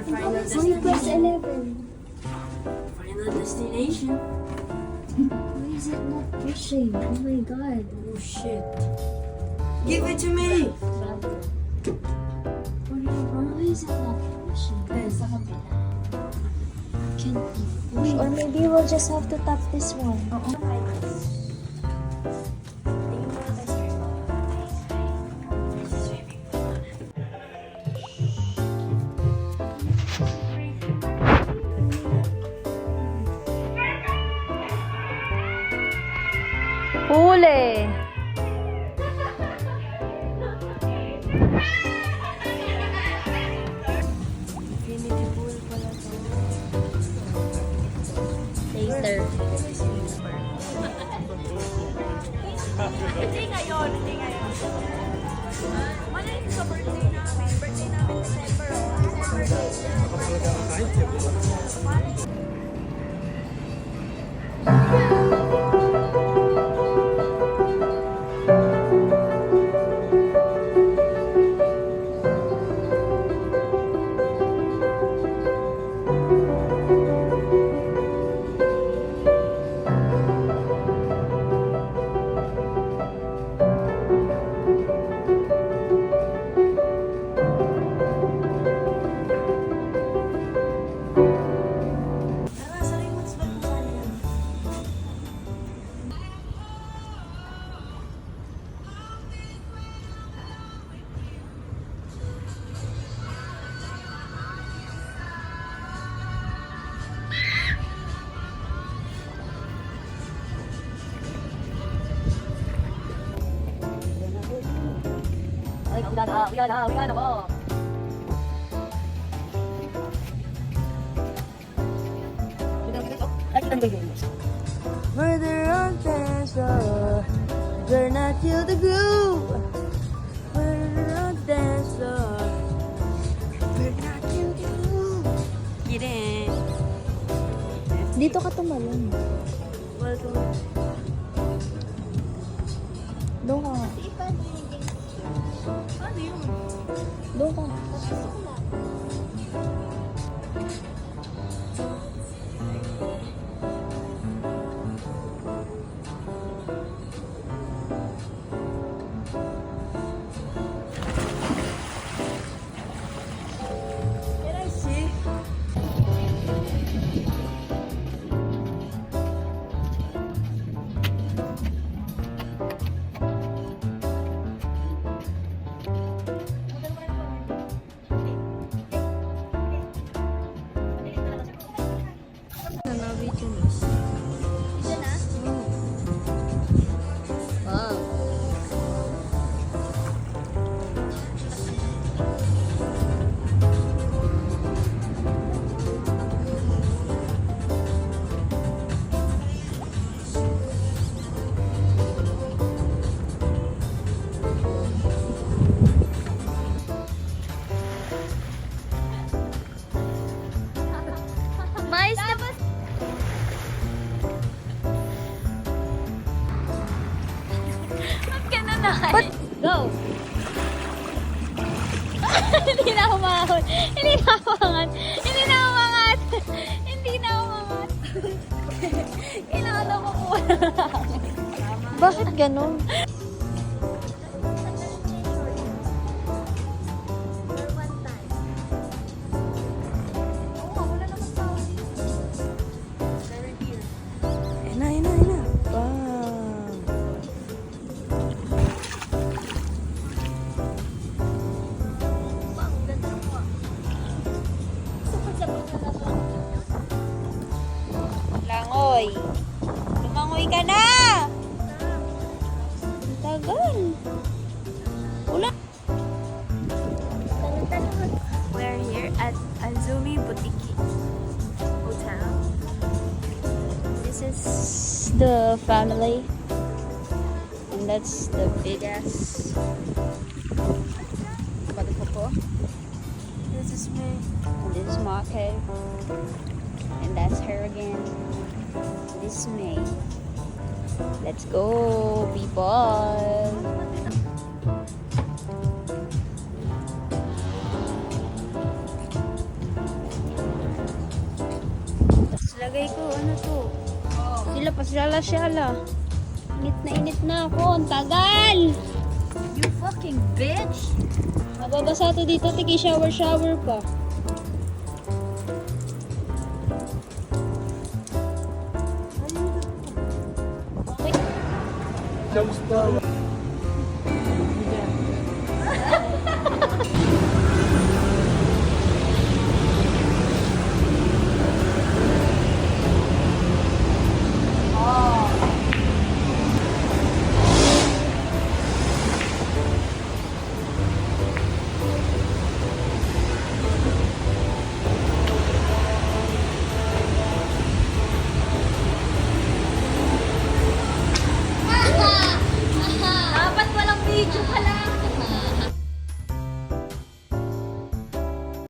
final Only press destination. 11. Final destination. Why is it not pushing? Oh my god. Oh shit. Give it to me! Why is it not pushing? Sa Can't be pushed. Or maybe we'll just have to tap this one. Huli! Infinity pool pala to. Later. Hindi ngayon, hindi ngayon. Malay sa birthday namin. Birthday namin December, December 8. Tara, sa remote spot mo saan yan? Ay, uyan na po. Murder on dance floor. Turn not till the groove. Murder on dance floor. Turn not till the groove. Get in. Dito ka tumalon. Welcome. Doon ka nga. Ano yun? Doon ka. Can I see? Wow. Mais na ba? Ba't ka na nahay? Go! Hindi na umahon. Hindi na umangat. Hindi na umangat. Hindi na umangat. Kailangan ako po. Bakit ganun? Ina, ina, ina. Bam. Langoy. Lumangoy ka na! Tagal. Wala. We're here at Azumi Boutique Hotel. This is the family. And that's the big ass. Padapopo. This is me. And this is Make. And that's her again. This is May. Let's go, people! Lagay ko, ano to? Sila pa syala. Init na ako. Ang tagal! You fucking bitch! Mababasa to dito. Tiki shower pa. Okay.